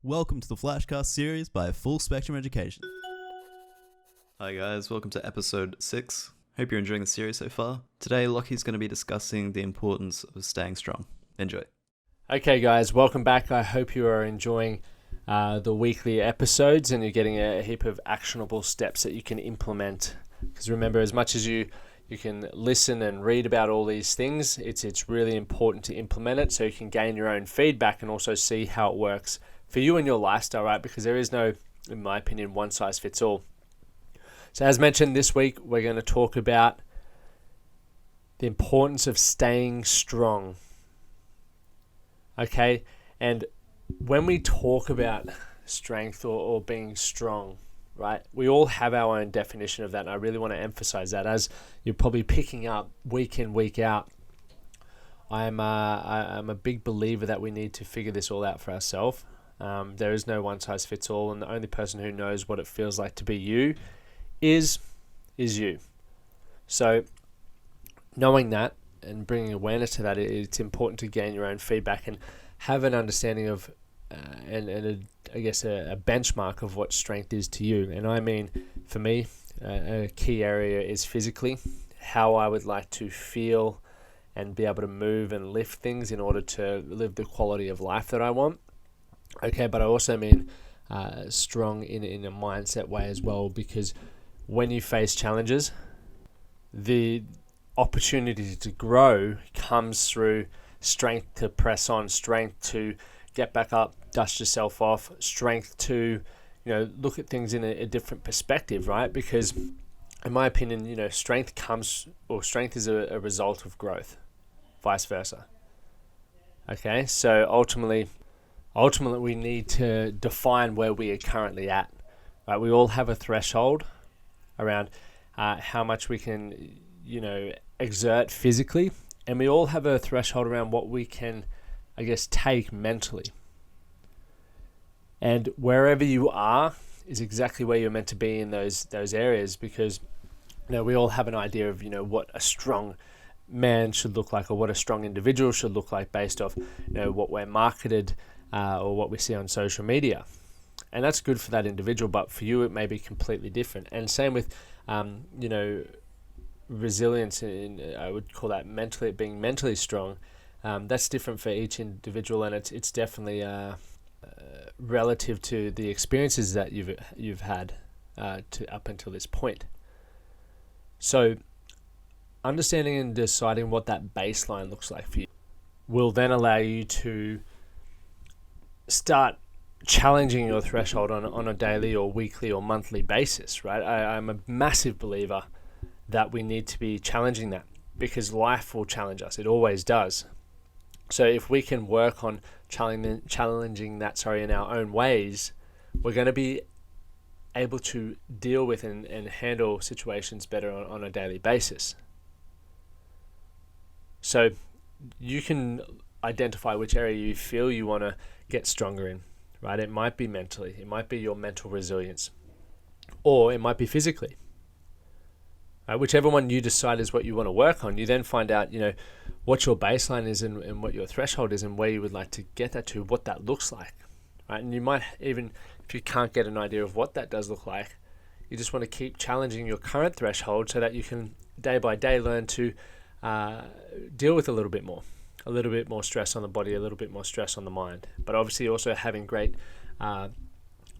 Welcome to the Flashcast series by Full Spectrum Education. Hi guys, welcome to episode 6. Hope you're enjoying the series so far. Today, Lachie's going to be discussing the importance of staying strong. Enjoy. Okay guys, welcome back. I hope you are enjoying the weekly episodes and you're getting a heap of actionable steps that you can implement. Because remember, as much as you can listen and read about all these things, it's really important to implement it so you can gain your own feedback and also see how it works for you and your lifestyle, right? Because there is no, in my opinion, one size fits all. So as mentioned, this week we're going to talk about the importance of staying strong. Okay, and when we talk about strength or being strong, right, we all have our own definition of that, and I really want to emphasize that. As you're probably picking up week in, week out, I'm a big believer that we need to figure this all out for ourselves. There is no one size fits all, and the only person who knows what it feels like to be you is you. So knowing that and bringing awareness to that, it's important to gain your own feedback and have an understanding of a benchmark of what strength is to you. And I mean, for me, a key area is physically, how I would like to feel and be able to move and lift things in order to live the quality of life that I want. Okay, but I also mean strong in a mindset way as well, because when you face challenges, the opportunity to grow comes through strength to press on, strength to get back up, dust yourself off, strength to, look at things in a different perspective, right? Because in my opinion, strength is a result of growth, vice versa. Okay, so ultimately we need to define where we are currently at, right? We all have a threshold around how much we can, exert physically, and we all have a threshold around what we can, take mentally. And wherever you are is exactly where you're meant to be in those areas, because we all have an idea of what a strong man should look like, or what a strong individual should look like based off what we're marketed or what we see on social media. And that's good for that individual, but for you it may be completely different. And same with resilience, I would call that being mentally strong. That's different for each individual, and it's definitely relative to the experiences that you've had to up until this point. So understanding and deciding what that baseline looks like for you will then allow you to start challenging your threshold on a daily or weekly or monthly basis, right? I'm a massive believer that we need to be challenging that, because life will challenge us. It always does. So if we can work on challenging that in our own ways, we're going to be able to deal with and handle situations better on a daily basis. So you can identify which area you feel you want to get stronger in, right? It might be mentally, it might be your mental resilience, or it might be physically. Whichever one you decide is what you want to work on, you then find out, what your baseline is and what your threshold is and where you would like to get that to, what that looks like, right? And you might even, if you can't get an idea of what that does look like, you just want to keep challenging your current threshold so that you can day by day learn to deal with a little bit more stress on the body, a little bit more stress on the mind. But obviously also having great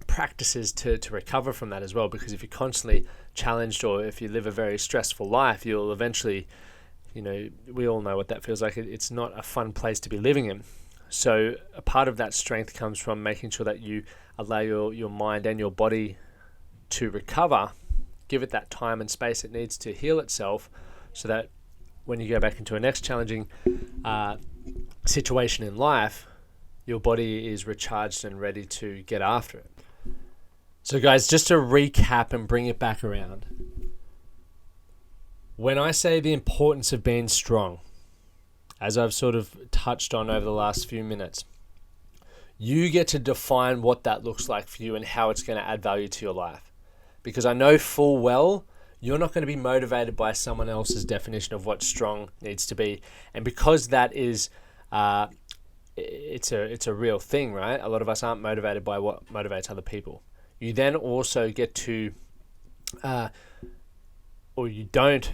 practices to recover from that as well, because if you're constantly challenged, or if you live a very stressful life, you'll eventually, we all know what that feels like. It's not a fun place to be living in. So a part of that strength comes from making sure that you allow your mind and your body to recover, give it that time and space it needs to heal itself, so that when you go back into a next challenging situation in life, your body is recharged and ready to get after it. So guys, just to recap and bring it back around, when I say the importance of being strong, as I've sort of touched on over the last few minutes, you get to define what that looks like for you and how it's going to add value to your life. Because I know full well you're not going to be motivated by someone else's definition of what strong needs to be. And because that is it's a real thing, right? A lot of us aren't motivated by what motivates other people. You then also get to, or you don't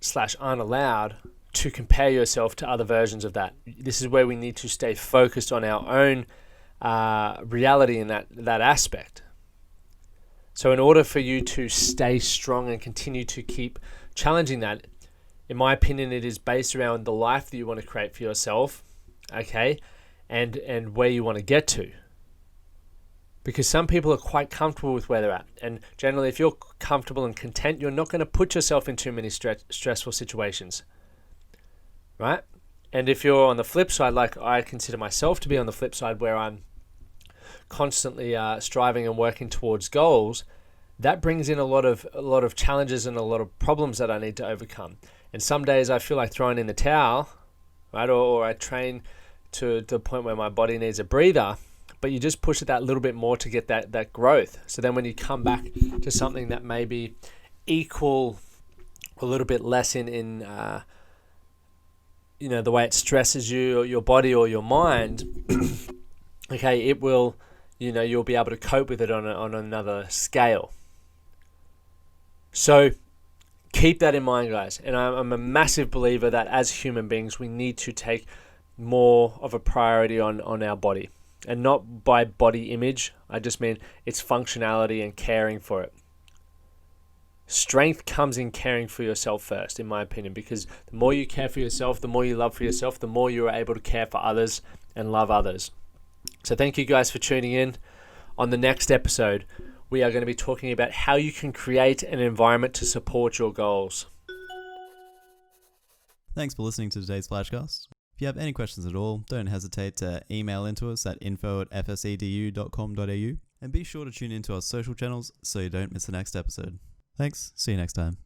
/ aren't allowed to compare yourself to other versions of that. This is where we need to stay focused on our own reality in that aspect. So in order for you to stay strong and continue to keep challenging that, in my opinion, it is based around the life that you want to create for yourself, okay, and where you want to get to. Because some people are quite comfortable with where they're at. And generally, if you're comfortable and content, you're not going to put yourself in too many stressful situations, right? And if you're on the flip side, like I consider myself to be on the flip side, where I'm constantly striving and working towards goals, that brings in a lot of challenges and a lot of problems that I need to overcome. And some days I feel like throwing in the towel, right? Or I train to the point where my body needs a breather, but you just push it that little bit more to get that growth. So then when you come back to something that may be equal, a little bit less in the way it stresses you or your body or your mind, okay, it will, you'll be able to cope with it on another scale. So keep that in mind, guys. And I'm a massive believer that as human beings, we need to take more of a priority on our body. And not by body image. I just mean its functionality and caring for it. Strength comes in caring for yourself first, in my opinion, because the more you care for yourself, the more you love for yourself, the more you are able to care for others and love others. So thank you guys for tuning in. On the next episode, we are going to be talking about how you can create an environment to support your goals. Thanks for listening to today's Flashcast. If you have any questions at all, don't hesitate to email into us at info@fsedu.com.au, and be sure to tune into our social channels so you don't miss the next episode. Thanks, see you next time.